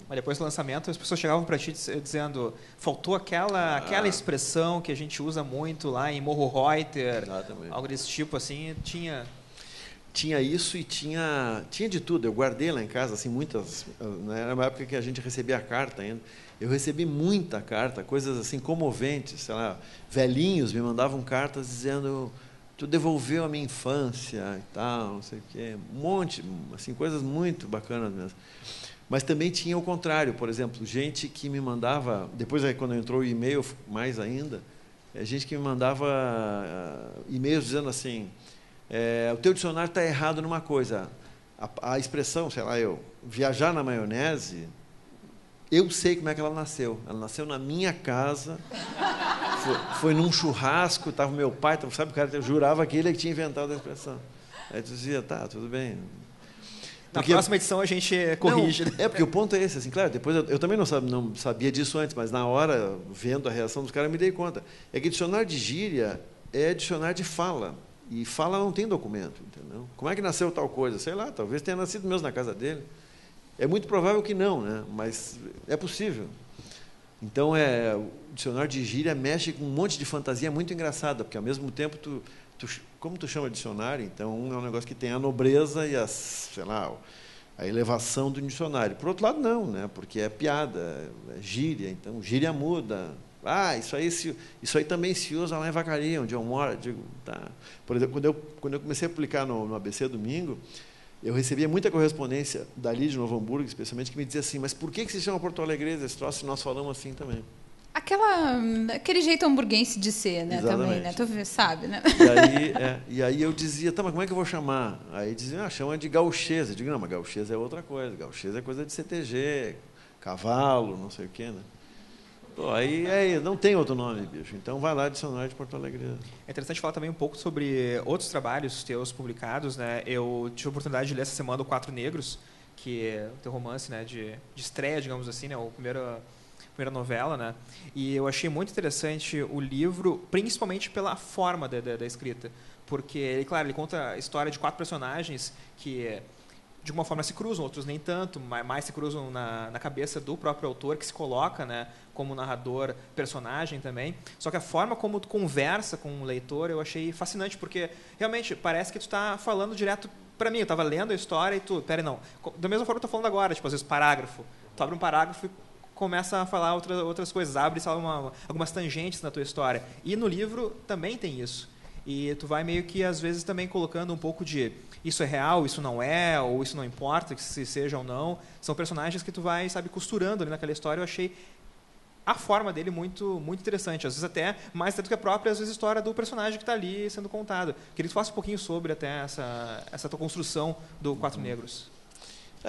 Mas depois do lançamento, as pessoas chegavam para ti dizendo faltou aquela expressão que a gente usa muito lá em Morro Reuter, algo desse tipo, assim, Tinha isso e tinha de tudo. Eu guardei lá em casa, assim, muitas... Né, era uma época que a gente recebia carta ainda. Eu recebi muita carta, coisas assim comoventes, sei lá, velhinhos me mandavam cartas dizendo tu devolveu a minha infância e tal, não sei o quê. Um monte, assim, coisas muito bacanas mesmo. Mas também tinha o contrário, por exemplo, gente que me mandava, depois aí quando entrou o e-mail, mais ainda, gente que me mandava e-mails dizendo assim, o teu dicionário está errado numa coisa, a expressão, sei lá, eu viajar na maionese, eu sei como é que ela nasceu na minha casa, foi num churrasco, estava meu pai, sabe, o cara, eu jurava que ele tinha inventado a expressão. Aí tu dizia, tá, tudo bem. Porque, na próxima edição a gente corrige. Não, porque o ponto é esse, assim, claro, depois eu também não sabia disso antes, mas na hora, vendo a reação dos caras, eu me dei conta. É que dicionário de gíria é dicionário de fala, e fala não tem documento, entendeu? Como é que nasceu tal coisa? Sei lá, talvez tenha nascido mesmo na casa dele. É muito provável que não, né? Mas é possível. Então, o dicionário de gíria mexe com um monte de fantasia muito engraçada, porque, ao mesmo tempo, como tu chama dicionário, então é um negócio que tem a nobreza e a elevação do dicionário. Por outro lado, não, né? Porque é piada, é gíria, então gíria muda. Isso aí também se usa lá em Vacaria, onde eu moro. Eu digo, tá. Por exemplo, quando eu comecei a publicar no ABC Domingo, eu recebia muita correspondência dali de Novo Hamburgo, especialmente, que me dizia assim, mas por que se chama Porto Alegre esse troço se nós falamos assim também? Aquele jeito hamburguense de ser, né? Exatamente. Também, né? Tu sabe, né? E aí eu dizia, tá, mas como é que eu vou chamar? Aí dizia, chama de gauchesa. Eu digo, não, mas gauchesa é outra coisa. Gauchesa é coisa de CTG, cavalo, não sei o quê, né? Pô, aí não tem outro nome, bicho. Então vai lá, dicionário de Porto Alegre. É interessante falar também um pouco sobre outros trabalhos teus publicados, né? Eu tive a oportunidade de ler essa semana o Quatro Negros, que é o teu romance, né, de estreia, digamos assim, né, a primeira novela, né? E eu achei muito interessante o livro, principalmente pela forma da escrita, porque ele conta a história de 4 personagens que de alguma forma se cruzam, outros nem tanto, mais se cruzam na cabeça do próprio autor, que se coloca, né, como narrador, personagem também. Só que a forma como tu conversa com o leitor eu achei fascinante, porque realmente parece que tu está falando direto para mim. Eu estava lendo a história e tu, não, da mesma forma que eu estou falando agora, tipo, às vezes parágrafo. Tu abre um parágrafo e começa a falar outras coisas, abre algumas tangentes na tua história. E no livro também tem isso. E tu vai meio que, às vezes, também colocando um pouco de isso é real, isso não é, ou isso não importa, que se seja ou não. São personagens que tu vai, costurando ali naquela história. Eu achei a forma dele muito, muito interessante. Às vezes até mais do que a própria história do personagem que está ali sendo contado. Queria que tu falasse um pouquinho sobre até essa tua construção do Quatro Negros.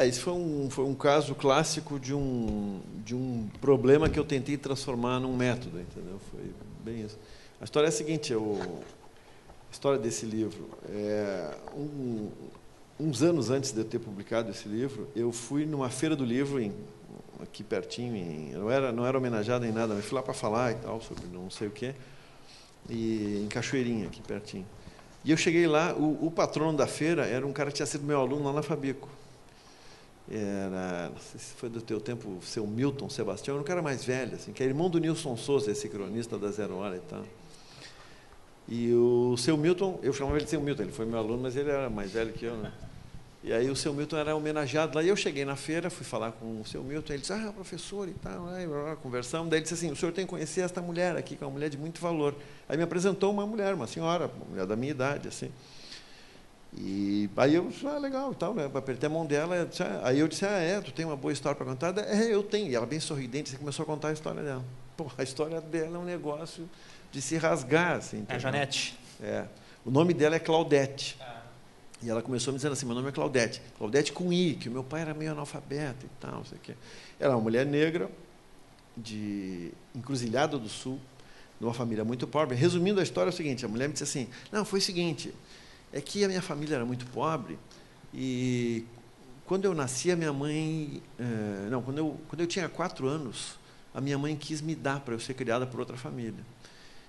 Isso foi um caso clássico de um problema que eu tentei transformar num método, entendeu? Foi bem isso. A história é a seguinte, a história desse livro. Uns anos antes de eu ter publicado esse livro, eu fui numa feira do livro, aqui pertinho, não era homenageado em nada, mas fui lá para falar e tal, sobre não sei o quê, e em Cachoeirinha, aqui pertinho. E eu cheguei lá, o patrono da feira era um cara que tinha sido meu aluno lá na Fabico. Não sei se foi do teu tempo, o seu Milton Sebastião, era um cara mais velho, assim, que é irmão do Nilson Souza, esse cronista da Zero Hora e tal. E o seu Milton, eu chamava ele de seu Milton, ele foi meu aluno, mas ele era mais velho que eu, né? E aí o seu Milton era homenageado lá, e eu cheguei na feira, fui falar com o seu Milton, ele disse, professor e tal, aí conversamos, daí ele disse assim, o senhor tem que conhecer esta mulher aqui, que é uma mulher de muito valor. Aí me apresentou uma mulher, uma senhora, uma mulher da minha idade, assim. E aí eu disse, legal e tal, né? Apertei a mão dela, aí eu disse, tu tem uma boa história para contar? Eu tenho. E ela, bem sorridente, começou a contar a história dela. Pô, a história dela é um negócio de se rasgar, assim. É a Janete. O nome dela é Claudete. E ela começou me dizendo assim, meu nome é Claudete. Claudete com I, que o meu pai era meio analfabeto e tal, não sei o quê. Ela é uma mulher negra, de Encruzilhada do Sul, de uma família muito pobre. Resumindo a história, é o seguinte, a mulher me disse assim, não, foi o seguinte, é que a minha família era muito pobre e quando eu nasci, a minha mãe... quando eu tinha 4 anos, a minha mãe quis me dar para eu ser criada por outra família.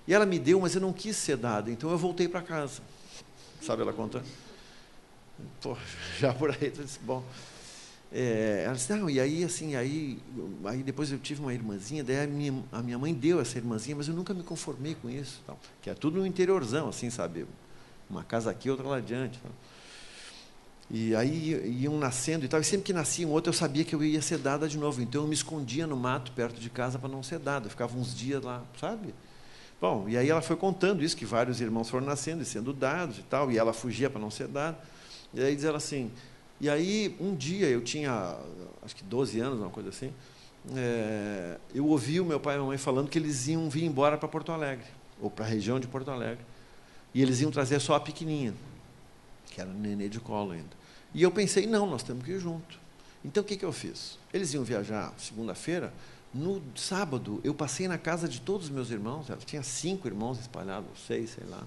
E ela me deu, mas eu não quis ser dada, então eu voltei para casa. Sabe ela conta? Pô, já por aí, eu disse, bom... ela disse, não, e aí, assim, aí depois eu tive uma irmãzinha, daí a minha mãe deu essa irmãzinha, mas eu nunca me conformei com isso, tal, que é tudo no interiorzão, assim, sabe? Uma casa aqui, outra lá adiante. Tal. E aí iam nascendo e tal, e sempre que nascia um outro, eu sabia que eu ia ser dada de novo, então eu me escondia no mato, perto de casa, para não ser dada, eu ficava uns dias lá, sabe? Bom, e aí ela foi contando isso, que vários irmãos foram nascendo e sendo dados e tal, e ela fugia para não ser dada, e aí diz ela assim... E aí, um dia, eu tinha, acho que 12 anos, uma coisa assim, eu ouvi o meu pai e a minha mãe falando que eles iam vir embora para Porto Alegre, ou para a região de Porto Alegre. E eles iam trazer só a pequenininha, que era nenê de colo ainda. E eu pensei, não, nós temos que ir junto. Então, o que eu fiz? Eles iam viajar segunda-feira, no sábado, eu passei na casa de todos os meus irmãos, ela tinha 5 irmãos espalhados, 6, sei lá,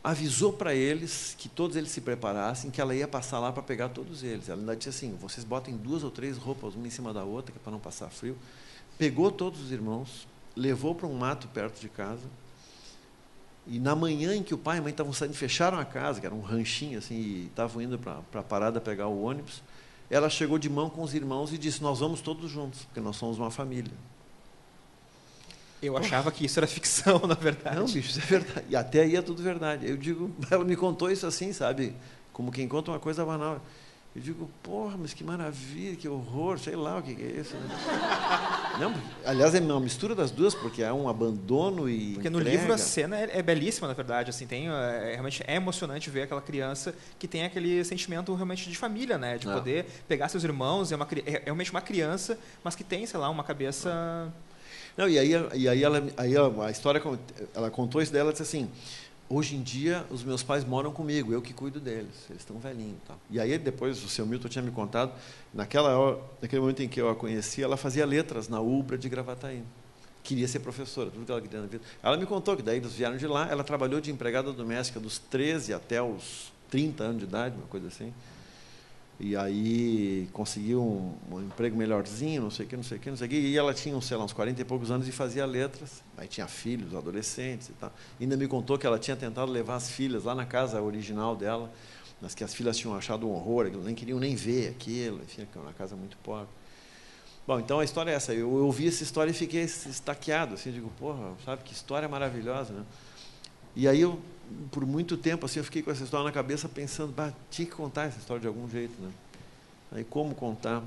avisou para eles que todos eles se preparassem, que ela ia passar lá para pegar todos eles. Ela ainda disse assim, vocês botem 2 ou 3 roupas, uma em cima da outra, que é para não passar frio. Pegou todos os irmãos, levou para um mato perto de casa, e na manhã em que o pai e a mãe estavam saindo, fecharam a casa, que era um ranchinho, assim, e estavam indo para a parada pegar o ônibus, ela chegou de mão com os irmãos e disse, nós vamos todos juntos, porque nós somos uma família. Eu achava que isso era ficção, na verdade. Não, bicho, isso é verdade. E até aí é tudo verdade. Eu digo, ela me contou isso assim, sabe? Como quem conta uma coisa banal. Eu digo, porra, mas que maravilha, que horror, sei lá o que é isso. Não, aliás, é uma mistura das duas, porque é um abandono e porque no livro a cena é belíssima, na verdade. Assim, realmente é emocionante ver aquela criança que tem aquele sentimento realmente de família, né? De poder pegar seus irmãos, é realmente uma criança, mas que tem, sei lá, uma cabeça... Não, e aí a história, ela contou isso dela, disse assim, hoje em dia os meus pais moram comigo, eu que cuido deles, eles estão velhinhos. Tal. E aí depois o seu Milton tinha me contado, naquele momento em que eu a conheci, ela fazia letras na UBRA de Gravataí. Queria ser professora, tudo que ela queria na vida. Ela me contou que daí eles vieram de lá, ela trabalhou de empregada doméstica dos 13 até os 30 anos de idade, uma coisa assim. E aí conseguiu um emprego melhorzinho, não sei o que. E ela tinha, sei lá, uns 40 e poucos anos e fazia letras. Aí tinha filhos, adolescentes e tal. Ainda me contou que ela tinha tentado levar as filhas lá na casa original dela, mas que as filhas tinham achado um horror, nem queriam nem ver aquilo, enfim, era uma casa muito pobre. Bom, então a história é essa. Eu ouvi essa história e fiquei estaqueado, assim, digo, porra, sabe que história maravilhosa, né? E aí eu, por muito tempo, assim, eu fiquei com essa história na cabeça pensando, tinha que contar essa história de algum jeito, né? Aí como contar?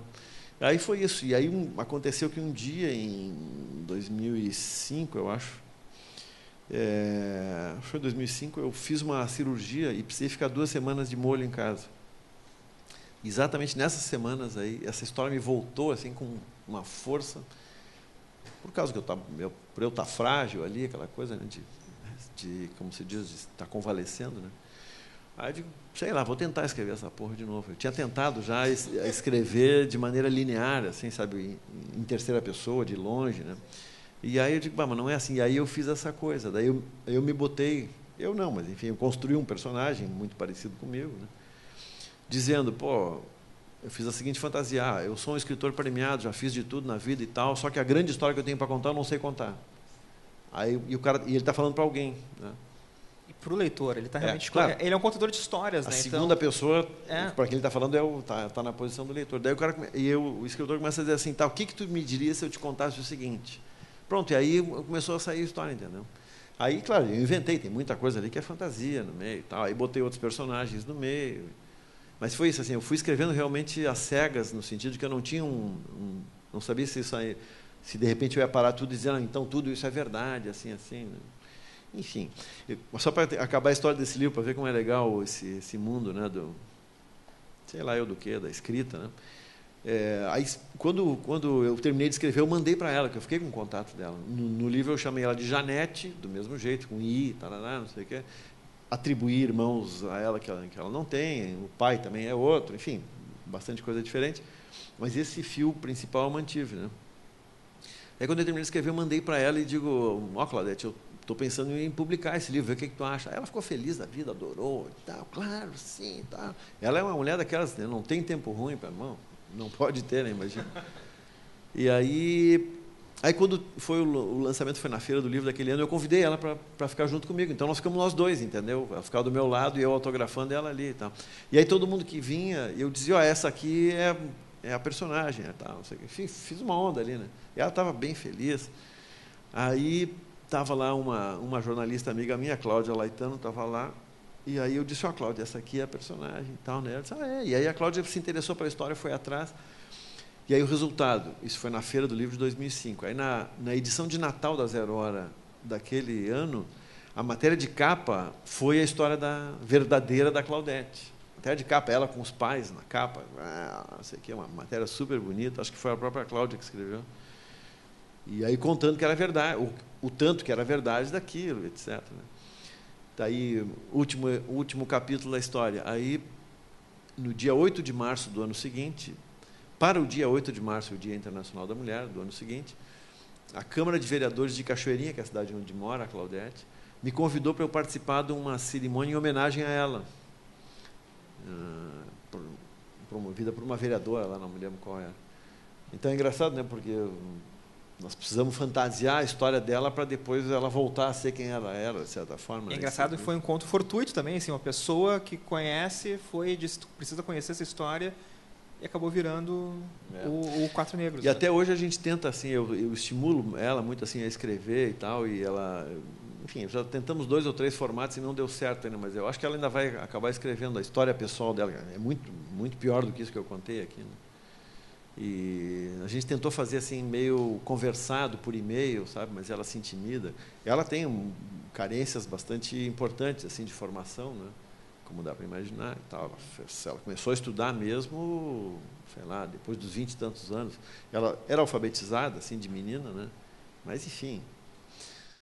Aí foi isso. E aí aconteceu que um dia, em 2005, eu acho, foi 2005, eu fiz uma cirurgia e precisei ficar 2 semanas de molho em casa. Exatamente nessas semanas aí, essa história me voltou assim com uma força, por causa que por eu estar frágil ali, aquela coisa, né, de como se diz, de estar convalescendo, né? Aí eu digo, sei lá, vou tentar escrever essa porra de novo. Eu tinha tentado já escrever de maneira linear, assim, sabe, em terceira pessoa, de longe, né? E aí eu digo, mas não é assim. E aí eu fiz essa coisa. Daí eu me botei, eu não, mas enfim, eu construí um personagem muito parecido comigo, né? Dizendo, eu fiz a seguinte fantasia, eu sou um escritor premiado, já fiz de tudo na vida e tal, só que a grande história que eu tenho para contar eu não sei contar. Aí ele está falando para alguém, né? E para o leitor, ele está realmente... Claro. Ele é um contador de histórias, né? A segunda pessoa, para quem ele está falando, tá na posição do leitor. Daí o escritor começa a dizer assim, o que tu me diria se eu te contasse o seguinte? Pronto, e aí começou a sair a história, entendeu? Aí, claro, eu inventei, tem muita coisa ali que é fantasia no meio e tal, aí botei outros personagens no meio. Mas foi isso, assim, eu fui escrevendo realmente às cegas, no sentido de que eu não tinha não sabia se isso aí, se de repente eu ia parar tudo e dizer, então tudo isso é verdade, assim, né? Enfim, só para acabar a história desse livro, para ver como é legal esse mundo, né, sei lá eu do que, da escrita, né? Aí, quando eu terminei de escrever, eu mandei para ela, que eu fiquei com o contato dela. No livro eu chamei ela de Janete, do mesmo jeito, com I, tarará, não sei o quê. Atribuir irmãos a ela que ela não tem, o pai também é outro, enfim, bastante coisa diferente. Mas esse fio principal eu mantive, né? Aí quando eu terminei de escrever, eu mandei para ela e digo, Claudete, eu estou pensando em publicar esse livro, ver o que tu acha. Aí ela ficou feliz da vida, adorou, e tal, claro, sim, tal. Ela é uma mulher daquelas, né, não tem tempo ruim para irmão, não pode ter, né, imagina. E aí quando foi o lançamento, foi na feira do livro daquele ano, eu convidei ela para ficar junto comigo. Então nós ficamos nós dois, entendeu? Ela ficava do meu lado e eu autografando ela ali e tal. E aí todo mundo que vinha, eu dizia, essa aqui é a personagem, tal, não sei o quê. Enfim, fiz uma onda ali, né? E ela estava bem feliz. Aí estava lá uma jornalista amiga minha, Cláudia Laitano, estava lá, e aí eu disse, Cláudia, essa aqui é a personagem e tal, né? Ela disse, E aí a Cláudia se interessou pela história, foi atrás. E aí o resultado, isso foi na Feira do Livro de 2005. Aí na edição de Natal da Zero Hora daquele ano, a matéria de capa foi a história verdadeira da Claudete. Matéria de capa, ela com os pais na capa, não sei o que, uma matéria super bonita, acho que foi a própria Cláudia que escreveu. E aí contando que era verdade, o tanto que era verdade daquilo, etc. Né? Daí, o último capítulo da história. Aí, no dia 8 de março do ano seguinte, para o dia 8 de março, o Dia Internacional da Mulher, do ano seguinte, a Câmara de Vereadores de Cachoeirinha, que é a cidade onde mora a Claudete, me convidou para eu participar de uma cerimônia em homenagem a ela, promovida por uma vereadora, lá não me lembro qual era. Então é engraçado, né? Porque nós precisamos fantasiar a história dela para depois ela voltar a ser quem ela era, de certa forma. É engraçado que foi um encontro fortuito também, assim, uma pessoa que conhece, disse, precisa conhecer essa história e acabou virando o Quatro Negros. E até hoje a gente tenta, assim, eu estimulo ela muito assim a escrever e tal, e ela, enfim, já tentamos 2 ou 3 formatos e não deu certo ainda, mas eu acho que ela ainda vai acabar escrevendo a história pessoal dela. É muito, muito pior do que isso que eu contei aqui, né? E a gente tentou fazer assim meio conversado por e-mail, sabe? Mas ela se intimida. Ela tem carências bastante importantes assim de formação, né? Como dá para imaginar e tal. Ela começou a estudar mesmo, sei lá, depois dos 20 e tantos anos. Ela era alfabetizada assim de menina, né? Mas enfim,